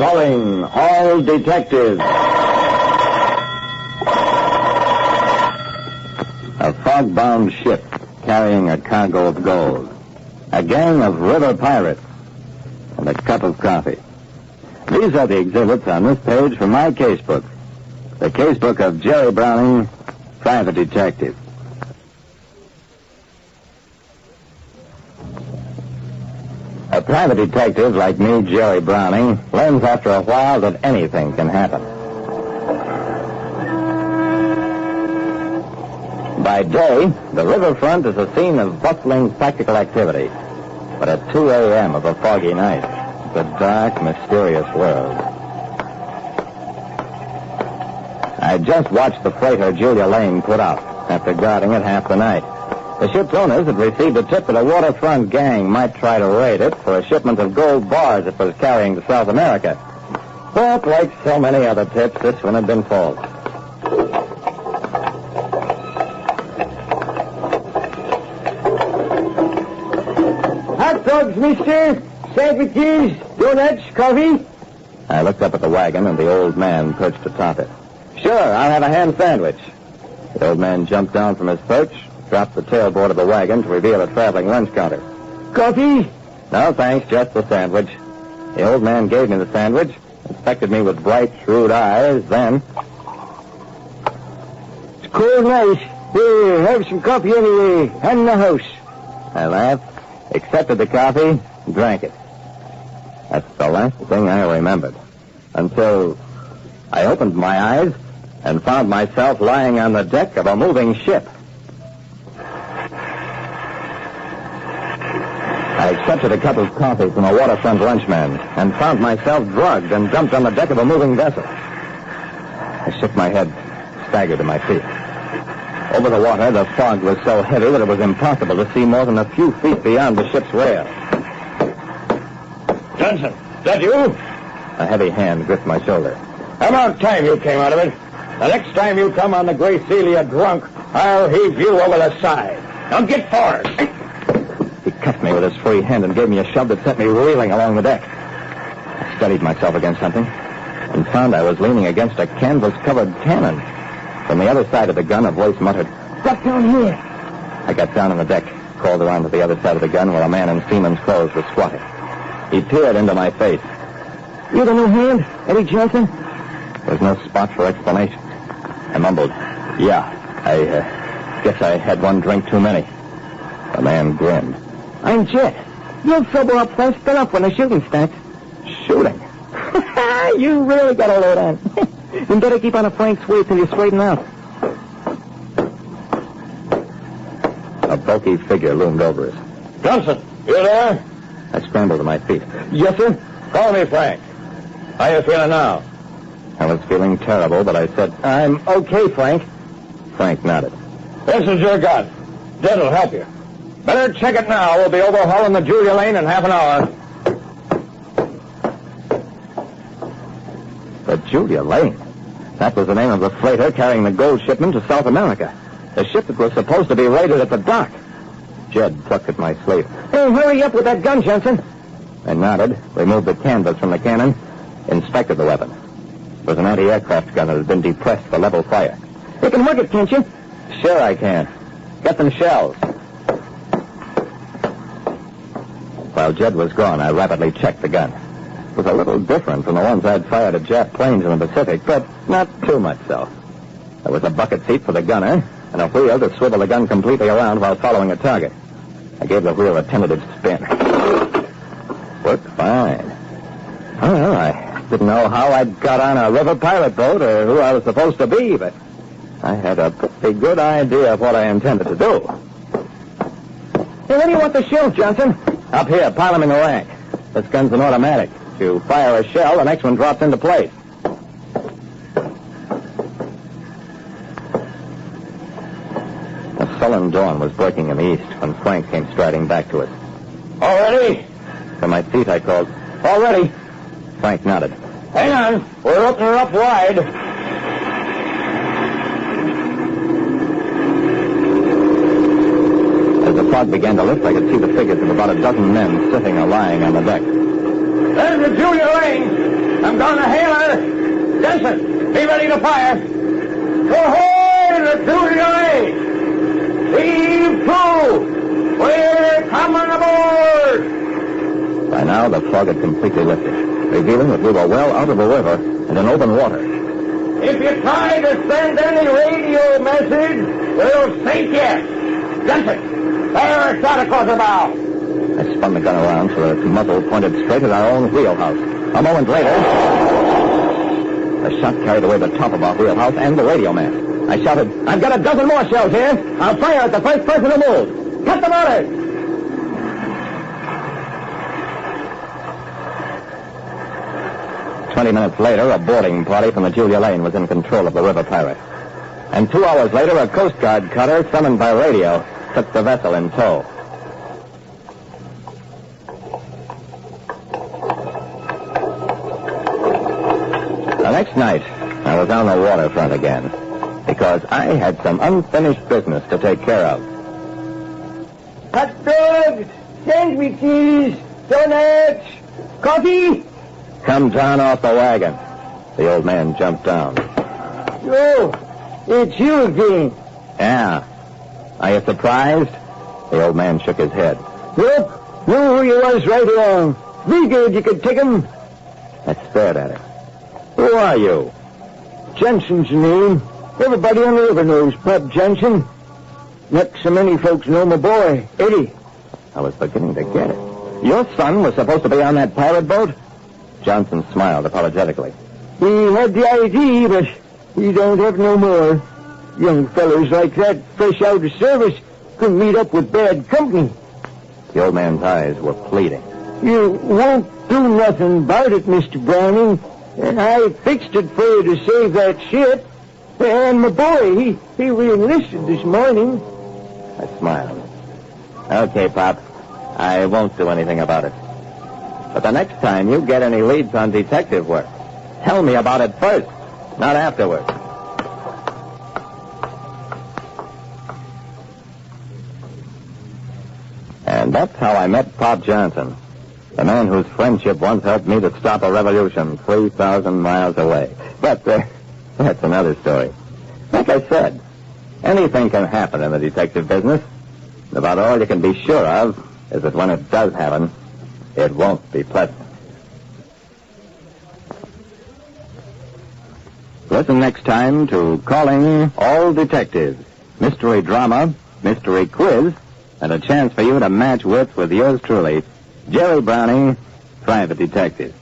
Calling all detectives. A fog-bound ship carrying a cargo of gold. A gang of river pirates. And a cup of coffee. These are the exhibits on this page from my casebook. The casebook of Jerry Browning, private detective. A private detective like me, Jerry Browning, learns after a while that anything can happen. By day, the riverfront is a scene of bustling practical activity. But at 2 a.m. of a foggy night, it's a dark, mysterious world. I just watched the freighter Juliea put out after guarding it half the night. The ship's owners had received a tip that a waterfront gang might try to raid it for a shipment of gold bars it was carrying to South America. But like so many other tips, this one had been false. Hot dogs, mister. Sandwiches, donuts, coffee. I looked up at the wagon and the old man perched atop it. Sure, I'll have a ham sandwich. The old man jumped down from his perch, dropped the tailboard of the wagon to reveal a traveling lunch counter. Coffee? No, thanks, just the sandwich. The old man gave me the sandwich, inspected me with bright, shrewd eyes, then... It's cold nice. Here, have some coffee anyway, and in the house. I laughed, accepted the coffee, and drank it. That's the last thing I remembered. Until I opened my eyes and found myself lying on the deck of a moving ship. I accepted a cup of coffee from a waterfront lunchman and found myself drugged and dumped on the deck of a moving vessel. I shook my head, staggered to my feet. Over the water, the fog was so heavy that it was impossible to see more than a few feet beyond the ship's rail. Johnson, is that you? A heavy hand gripped my shoulder. About time you came out of it. The next time you come on the Gray Celia drunk, I'll heave you over the side. Now get forward. He cuffed me with his free hand and gave me a shove that sent me reeling along the deck. I steadied myself against something and found I was leaning against a canvas-covered cannon. From the other side of the gun, a voice muttered, "Duck down here." I got down on the deck, crawled around to the other side of the gun where a man in seaman's clothes was squatting. He peered into my face. "You the new hand, Eddie Johnson?" There's no spot for explanation. I mumbled, "Yeah, I guess I had one drink too many." The man grinned. "I'm Jet. You'll sober up fast enough when the shooting starts." Shooting? You really got a load on. You better keep on a frank sweep till you straighten out. A bulky figure loomed over us. "Johnson, you there?" I scrambled to my feet. "Yes, sir." "Call me Frank. How you feeling now?" I was feeling terrible, but I said, "I'm okay, Frank." Frank nodded. "This is your gun. Jed'll help you. Better check it now. We'll be overhauling the Juliea in half an hour." The Juliea? That was the name of the freighter carrying the gold shipment to South America. The ship that was supposed to be raided at the dock. Jed plucked at my sleeve. "Hey, hurry up with that gun, Johnson." I nodded, removed the canvas from the cannon, inspected the weapon. It was an anti-aircraft gun that had been depressed for level fire. "You can work it, can't you?" Sure I can. Get them shells. While Jed was gone, I rapidly checked the gun. It was a little different from the ones I'd fired at Jap planes in the Pacific, but not too much so. There was a bucket seat for the gunner and a wheel to swivel the gun completely around while following a target. I gave the wheel a tentative spin. Worked fine. Well, I didn't know how I'd got on a river pirate boat or who I was supposed to be, but I had a pretty good idea of what I intended to do. "Hey, where do you want the shells, Johnson?" Up here, pile them in the rack. This gun's an automatic. If you fire a shell, the next one drops into place. The sullen dawn was breaking in the east when Frank came striding back to us. "All ready?" From my seat, I called, "All ready." Frank nodded. "Hang on. We're opening her up wide." As the fog began to lift, I could see the figures of about a dozen men sitting or lying on the deck. "There's the Juliea. I'm going to hail her. Jensen, be ready to fire. Go ahead, the Juliea. Heave to. We're coming aboard. By now, the fog had completely lifted, revealing that we were well out of the river and in open water. If you try to send any radio message, we'll sink you. Jensen, fire a shot across the bow. I spun the gun around so that its muzzle pointed straight at our own wheelhouse. A moment later, the shot carried away the top of our wheelhouse and the radio mast. I shouted, "I've got a dozen more shells here. I'll fire at the first person who moves. Cut the motors!" 20 minutes later, a boarding party from the Juliea was in control of the river pirate. And 2 hours later, a Coast Guard cutter summoned by radio took the vessel in tow. The next night, I was on the waterfront again because I had some unfinished business to take care of. Hot dogs, sandwiches, donuts, coffee. Come down off the wagon. The old man jumped down. Oh, it's you again. Yeah. Are you surprised? The old man shook his head. Yep, knew who you was right along. Figured you could take 'em. I stared at him. Who are you? Jensen's the name. Everybody on the river knows Pop Jensen. Not so many folks know my boy, Eddie. I was beginning to get it. Your son was supposed to be on that pirate boat? Johnson smiled apologetically. He had the ID, but he don't have no more. Young fellows like that, fresh out of service, couldn't meet up with bad company. The old man's eyes were pleading. You won't do nothing about it, Mr. Browning. I fixed it for you to save that ship. And my boy, he re-enlisted this morning. I smiled. Okay, Pop. I won't do anything about it. But the next time you get any leads on detective work, tell me about it first, not afterwards. And that's how I met Pop Johnson, the man whose friendship once helped me to stop a revolution 3,000 miles away. But that's another story. Like I said, anything can happen in the detective business. About all you can be sure of is that when it does happen, it won't be pleasant. Listen next time to Calling All Detectives, mystery drama, mystery quiz, and a chance for you to match wits with yours truly, Jerry Browning, private detective.